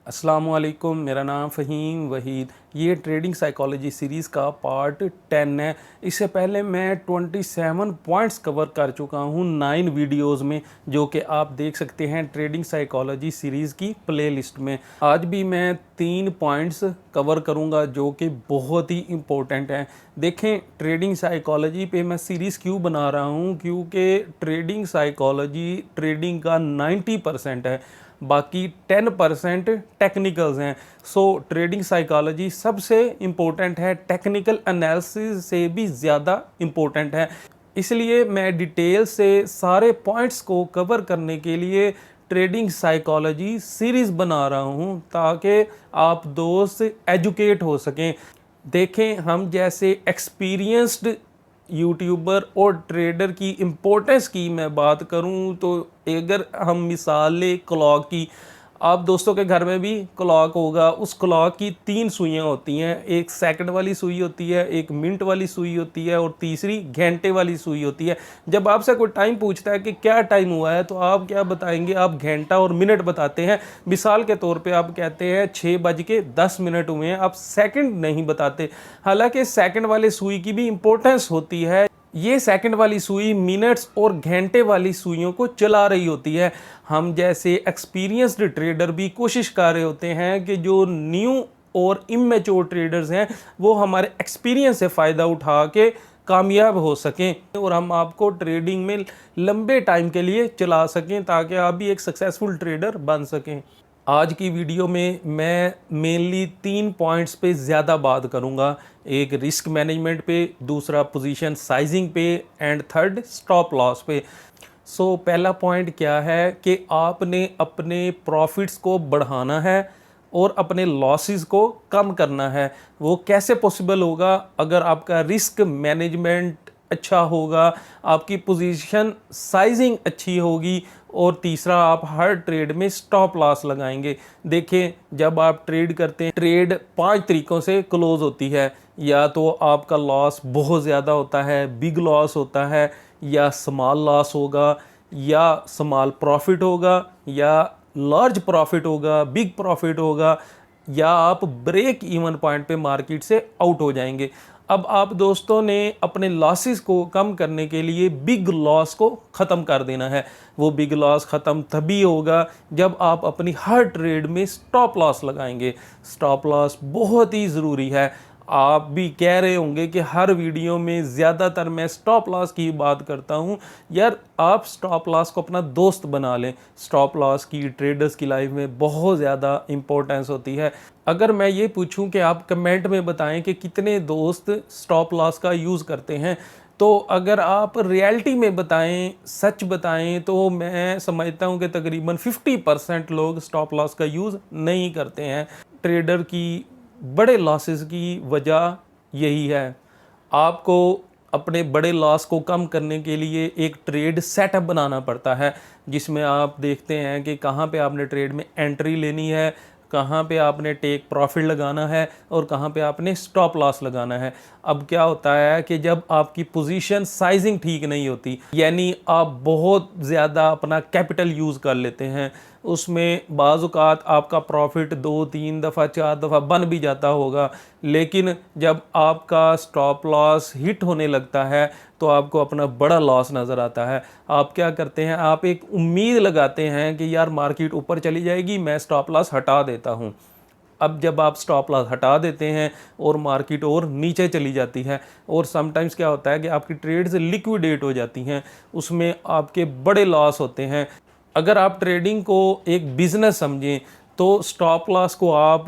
अस्सलामुअलैकुम, मेरा नाम फ़हीम वहीद। ये ट्रेडिंग साइकोलॉजी सीरीज़ का पार्ट 10 है। इससे पहले मैं 27 पॉइंट्स कवर कर चुका हूँ 9 वीडियोज़ में, जो कि आप देख सकते हैं ट्रेडिंग साइकोलॉजी सीरीज़ की प्लेलिस्ट में। आज भी मैं 3 पॉइंट्स कवर करूँगा जो कि बहुत ही इम्पोर्टेंट हैं। देखें, ट्रेडिंग साइकोलॉजी पे मैं सीरीज़ क्यों बना रहा हूँ, क्योंकि ट्रेडिंग साइकोलॉजी ट्रेडिंग का 90% है, बाकी 10% टेक्निकल्स हैं। सो ट्रेडिंग साइकोलॉजी सबसे इम्पोर्टेंट है, टेक्निकल एनालिसिस से भी ज़्यादा इम्पोर्टेंट है। इसलिए मैं डिटेल से सारे पॉइंट्स को कवर करने के लिए ट्रेडिंग साइकोलॉजी सीरीज़ बना रहा हूँ, ताकि आप दोस्त एजुकेट हो सकें। देखें, हम जैसे एक्सपीरियंस्ड यूट्यूबर और ट्रेडर की इम्पोर्टेंस की मैं बात करूं, तो अगर हम मिसाल लें क्लॉक की, आप दोस्तों के घर में भी क्लॉक होगा। उस क्लॉक की 3 सुइयां होती हैं, एक सेकंड वाली सुई होती है, एक मिनट वाली सुई होती है और तीसरी घंटे वाली सुई होती है। जब आपसे कोई टाइम पूछता है कि क्या टाइम हुआ है, तो आप क्या बताएंगे? आप घंटा और मिनट बताते हैं। मिसाल के तौर पे आप कहते हैं 6:10 हुए हैं, आप सेकंड नहीं बताते। हालांकि सेकंड वाले सुई की भी इंपॉर्टेंस होती है। ये सेकंड वाली सुई मिनट्स और घंटे वाली सुइयों को चला रही होती है। हम जैसे एक्सपीरियंस्ड ट्रेडर भी कोशिश कर रहे होते हैं कि जो न्यू और इमेच्योर ट्रेडर्स हैं वो हमारे एक्सपीरियंस से फ़ायदा उठा के कामयाब हो सकें और हम आपको ट्रेडिंग में लंबे टाइम के लिए चला सकें, ताकि आप भी एक सक्सेसफुल ट्रेडर बन सकें। आज की वीडियो में मैं मेनली 3 पॉइंट्स पे ज़्यादा बात करूँगा। एक रिस्क मैनेजमेंट पे, दूसरा पोजीशन साइजिंग पे एंड थर्ड स्टॉप लॉस पे। सो पहला पॉइंट क्या है कि आपने अपने प्रॉफिट्स को बढ़ाना है और अपने लॉसेस को कम करना है। वो कैसे पॉसिबल होगा? अगर आपका रिस्क मैनेजमेंट अच्छा होगा, आपकी पोजीशन साइजिंग अच्छी होगी और तीसरा, आप हर ट्रेड में स्टॉप लॉस लगाएंगे। देखें, जब आप ट्रेड करते हैं, ट्रेड 5 तरीक़ों से क्लोज होती है। या तो आपका लॉस बहुत ज़्यादा होता है, बिग लॉस होता है, या स्मॉल लॉस होगा, या स्मॉल प्रॉफिट होगा, या लार्ज प्रॉफिट होगा, बिग प्रॉफिट होगा, या आप ब्रेक इवन पॉइंट पे मार्केट से आउट हो जाएंगे। अब आप दोस्तों ने अपने लॉसेस को कम करने के लिए बिग लॉस को ख़त्म कर देना है। वो बिग लॉस ख़त्म तभी होगा जब आप अपनी हर ट्रेड में स्टॉप लॉस लगाएंगे। स्टॉप लॉस बहुत ही ज़रूरी है। आप भी कह रहे होंगे कि हर वीडियो में ज़्यादातर मैं स्टॉप लॉस की बात करता हूँ। यार, आप स्टॉप लॉस को अपना दोस्त बना लें। स्टॉप लॉस की ट्रेडर्स की लाइफ में बहुत ज़्यादा इंपॉर्टेंस होती है। अगर मैं ये पूछूं कि आप कमेंट में बताएं कि कितने दोस्त स्टॉप लॉस का यूज़ करते हैं, तो अगर आप रियलिटी में बताएं, सच बताएं, तो मैं समझता हूं कि तकरीबन 50% लोग स्टॉप लॉस का यूज़ नहीं करते हैं। ट्रेडर की बड़े लॉसेस की वजह यही है। आपको अपने बड़े लॉस को कम करने के लिए एक ट्रेड सेटअप बनाना पड़ता है, जिसमें आप देखते हैं कि कहाँ पे आपने ट्रेड में एंट्री लेनी है, कहाँ पे आपने टेक प्रॉफिट लगाना है और कहाँ पे आपने स्टॉप लॉस लगाना है। अब क्या होता है कि जब आपकी पोजीशन साइजिंग ठीक नहीं होती, यानी आप बहुत ज़्यादा अपना कैपिटल यूज़ कर लेते हैं, उसमें बाज़ औक़ात आपका प्रॉफिट 2-3 दफ़ा 4 दफ़ा बन भी जाता होगा, लेकिन जब आपका स्टॉप लॉस हिट होने लगता है तो आपको अपना बड़ा लॉस नज़र आता है। आप क्या करते हैं? आप एक उम्मीद लगाते हैं कि यार मार्केट ऊपर चली जाएगी, मैं स्टॉप लॉस हटा देता हूँ। अब जब आप स्टॉप लॉस हटा देते हैं और मार्केट और नीचे चली जाती है, और समटाइम्स क्या होता है कि आपकी ट्रेड्स लिक्विडेट हो जाती हैं, उसमें आपके बड़े लॉस होते हैं। अगर आप ट्रेडिंग को एक बिज़नेस समझें, तो स्टॉप लॉस को आप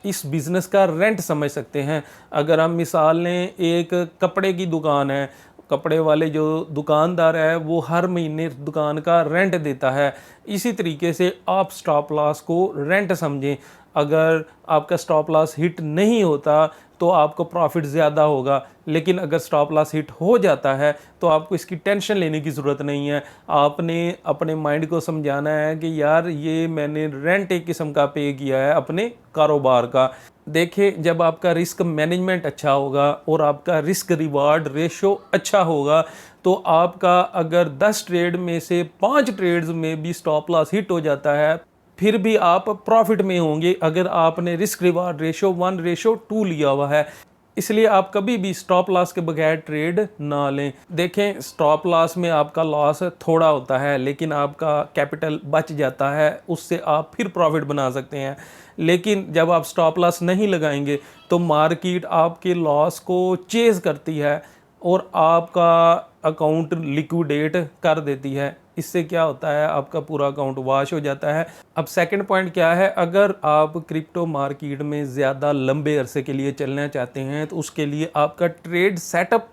इस बिज़नेस का रेंट समझ सकते हैं। अगर हम मिसाल लें, एक कपड़े की दुकान है, कपड़े वाले जो दुकानदार है वो हर महीने दुकान का रेंट देता है। इसी तरीके से आप स्टॉप लॉस को रेंट समझें। अगर आपका स्टॉप लॉस हिट नहीं होता तो आपको प्रॉफिट ज़्यादा होगा, लेकिन अगर स्टॉप लॉस हिट हो जाता है तो आपको इसकी टेंशन लेने की ज़रूरत नहीं है। आपने अपने माइंड को समझाना है कि यार, ये मैंने रेंट एक किस्म का पे किया है अपने कारोबार का। देखिए, जब आपका रिस्क मैनेजमेंट अच्छा होगा और आपका रिस्क रिवार्ड रेशो अच्छा होगा, तो आपका अगर 10 ट्रेड में से 5 ट्रेड्स में भी स्टॉप लॉस हिट हो जाता है फिर भी आप प्रॉफिट में होंगे अगर आपने रिस्क रिवार्ड रेशो 1:2 लिया हुआ है। इसलिए आप कभी भी स्टॉप लॉस के बगैर ट्रेड ना लें। देखें, स्टॉप लॉस में आपका लॉस थोड़ा होता है लेकिन आपका कैपिटल बच जाता है, उससे आप फिर प्रॉफिट बना सकते हैं। लेकिन जब आप स्टॉप लॉस नहीं लगाएंगे तो मार्केट आपके लॉस को चेज़ करती है और आपका अकाउंट लिक्विडेट कर देती है। इससे क्या होता है, आपका पूरा अकाउंट वॉश हो जाता है। अब सेकंड पॉइंट क्या है, अगर आप क्रिप्टो मार्केट में ज़्यादा लंबे अरसे के लिए चलना चाहते हैं तो उसके लिए आपका ट्रेड सेटअप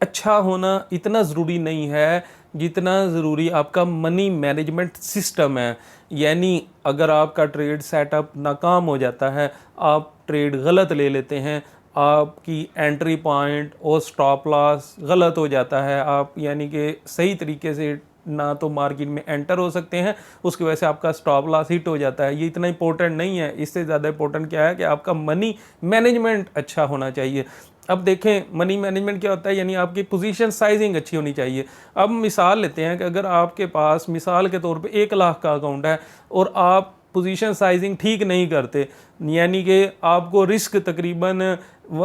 अच्छा होना इतना ज़रूरी नहीं है जितना ज़रूरी आपका मनी मैनेजमेंट सिस्टम है। यानी अगर आपका ट्रेड सेटअप नाकाम हो जाता है, आप ट्रेड गलत ले लेते हैं, आपकी एंट्री पॉइंट और स्टॉप लॉस गलत हो जाता है, आप यानी कि सही तरीके से ना तो मार्केट में एंटर हो सकते हैं, उसकी वजह से आपका स्टॉप लॉस हिट हो जाता है। ये इतना इंपॉर्टेंट नहीं है। इससे ज़्यादा इंपॉर्टेंट क्या है कि आपका मनी मैनेजमेंट अच्छा होना चाहिए। अब देखें, मनी मैनेजमेंट क्या होता है, यानी आपकी पोजीशन साइजिंग अच्छी होनी चाहिए। अब मिसाल लेते हैं कि अगर आपके पास मिसाल के तौर पे 1 लाख का अकाउंट है और आप पोजीशन साइजिंग ठीक नहीं करते, यानी कि आपको रिस्क तकरीबन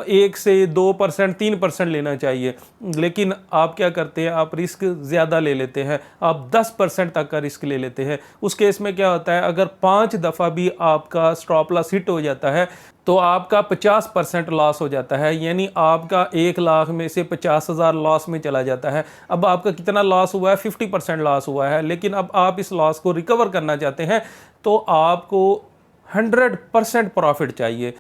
1 से 2%, 3% लेना चाहिए, लेकिन आप क्या करते हैं, आप रिस्क ज़्यादा ले लेते हैं, आप 10% तक का रिस्क ले लेते हैं। उस केस में क्या होता है, अगर 5 दफ़ा भी आपका स्टॉप लॉस हिट हो जाता है तो आपका 50% लॉस हो जाता है, यानी आपका 1 लाख में से 50,000 लॉस में चला जाता है। अब आपका कितना लॉस हुआ है, 50% लॉस हुआ है, लेकिन अब आप इस लॉस को रिकवर करना चाहते हैं तो आपको 100% प्रॉफिट चाहिए।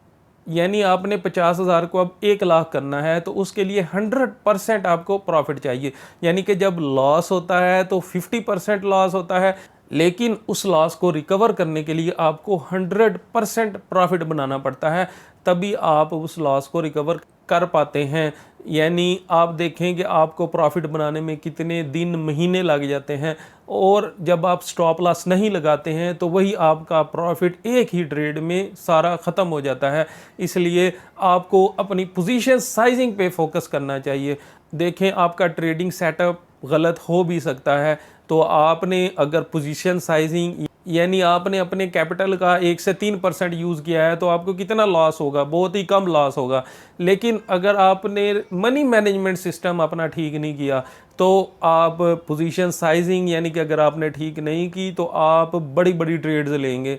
यानी आपने 50,000 को अब 1 लाख करना है तो उसके लिए 100% आपको प्रॉफिट चाहिए। यानी कि जब लॉस होता है तो 50% लॉस होता है, लेकिन उस लॉस को रिकवर करने के लिए आपको 100% प्रॉफिट बनाना पड़ता है, तभी आप उस लॉस को रिकवर कर पाते हैं। यानी आप देखें कि आपको प्रॉफिट बनाने में कितने दिन महीने लग जाते हैं, और जब आप स्टॉप लॉस नहीं लगाते हैं तो वही आपका प्रॉफिट एक ही ट्रेड में सारा ख़त्म हो जाता है। इसलिए आपको अपनी पोजीशन साइजिंग पे फोकस करना चाहिए। देखें, आपका ट्रेडिंग सेटअप गलत हो भी सकता है, तो आपने अगर पोजीशन साइजिंग यानी आपने अपने कैपिटल का 1 से 3% यूज़ किया है तो आपको कितना लॉस होगा, बहुत ही कम लॉस होगा। लेकिन अगर आपने मनी मैनेजमेंट सिस्टम अपना ठीक नहीं किया तो आप पोजीशन साइजिंग यानी कि अगर आपने ठीक नहीं की तो आप बड़ी बड़ी ट्रेड्स लेंगे,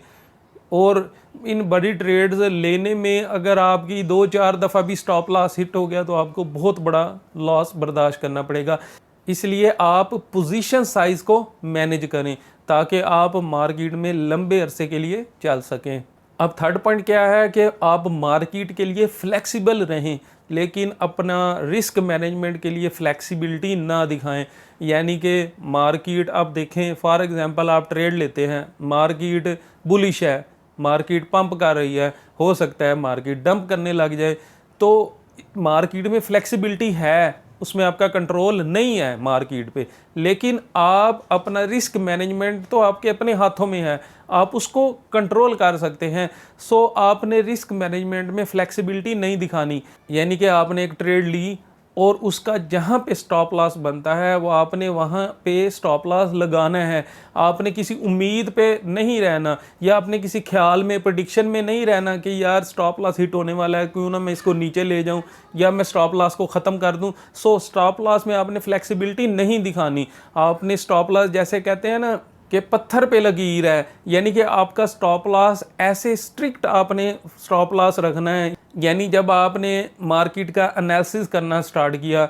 और इन बड़ी ट्रेड्स लेने में अगर आपकी 2-4 दफ़ा भी स्टॉप लॉस हिट हो गया तो आपको बहुत बड़ा लॉस बर्दाश्त करना पड़ेगा। इसलिए आप पोजीशन साइज़ को मैनेज करें ताकि आप मार्केट में लंबे अरसे के लिए चल सकें। अब थर्ड पॉइंट क्या है कि आप मार्केट के लिए फ्लेक्सिबल रहें, लेकिन अपना रिस्क मैनेजमेंट के लिए फ्लेक्सिबिलिटी ना दिखाएं। यानी कि मार्केट आप देखें, फॉर एग्जांपल आप ट्रेड लेते हैं, मार्केट बुलिश है, मार्केट पंप कर रही है, हो सकता है मार्केट डंप करने लग जाए, तो मार्केट में फ्लेक्सिबिलिटी है, उसमें आपका कंट्रोल नहीं है मार्केट पे, लेकिन आप अपना रिस्क मैनेजमेंट तो आपके अपने हाथों में है, आप उसको कंट्रोल कर सकते हैं। सो आपने रिस्क मैनेजमेंट में फ्लेक्सिबिलिटी नहीं दिखानी, यानी कि आपने एक ट्रेड ली और उसका जहाँ पे स्टॉप लॉस बनता है वो आपने वहाँ पे स्टॉप लॉस लगाना है। आपने किसी उम्मीद पे नहीं रहना, या आपने किसी ख्याल में, प्रेडिक्शन में नहीं रहना कि यार स्टॉप लॉस हिट होने वाला है, क्यों ना मैं इसको नीचे ले जाऊं या मैं स्टॉप लॉस को ख़त्म कर दूं। सो स्टॉप लॉस में आपने फ्लेक्सिबिलिटी नहीं दिखानी। आपने स्टॉप लॉस, जैसे कहते हैं ना कि पत्थर पे लकीर है, यानी कि आपका स्टॉप लॉस ऐसे स्ट्रिक्ट आपने स्टॉप लॉस रखना है। यानी जब आपने मार्केट का एनालिसिस करना स्टार्ट किया,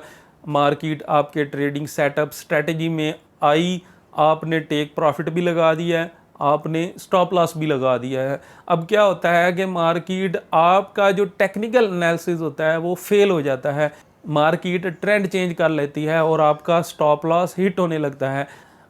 मार्केट आपके ट्रेडिंग सेटअप स्ट्रेटजी में आई, आपने टेक प्रॉफिट भी लगा दिया है, आपने स्टॉप लॉस भी लगा दिया है। अब क्या होता है कि मार्केट आपका जो टेक्निकल एनालिसिस होता है वो फेल हो जाता है, मार्केट ट्रेंड चेंज कर लेती है और आपका स्टॉप लॉस हिट होने लगता है।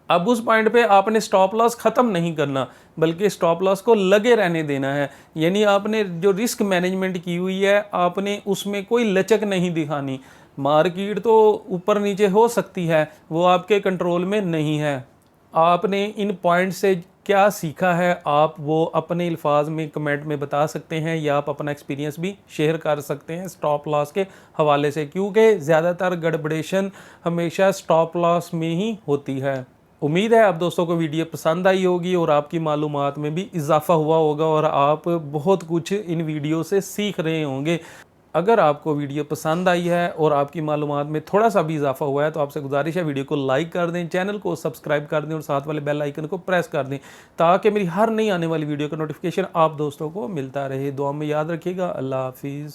अब उस पॉइंट पे आपने स्टॉप लॉस ख़त्म नहीं करना, बल्कि स्टॉप लॉस को लगे रहने देना है। यानी आपने जो रिस्क मैनेजमेंट की हुई है आपने उसमें कोई लचक नहीं दिखानी। मार्केट तो ऊपर नीचे हो सकती है, वो आपके कंट्रोल में नहीं है। आपने इन पॉइंट से क्या सीखा है आप वो अपने अल्फाज में कमेंट में बता सकते हैं, या आप अपना एक्सपीरियंस भी शेयर कर सकते हैं स्टॉप लॉस के हवाले से, क्योंकि ज़्यादातर गड़बड़ेशन हमेशा स्टॉप लॉस में ही होती है। उम्मीद है आप दोस्तों को वीडियो पसंद आई होगी और आपकी मालूमात में भी इजाफा हुआ होगा और आप बहुत कुछ इन वीडियो से सीख रहे होंगे। अगर आपको वीडियो पसंद आई है और आपकी मालूमात में थोड़ा सा भी इजाफा हुआ है तो आपसे गुजारिश है वीडियो को लाइक कर दें, चैनल को सब्सक्राइब कर दें और साथ वाले बेल आइकन को प्रेस कर दें ताकि मेरी हर नई आने वाली वीडियो का नोटिफिकेशन आप दोस्तों को मिलता रहे। दुआ में याद रखिएगा। अल्लाह हाफिज़।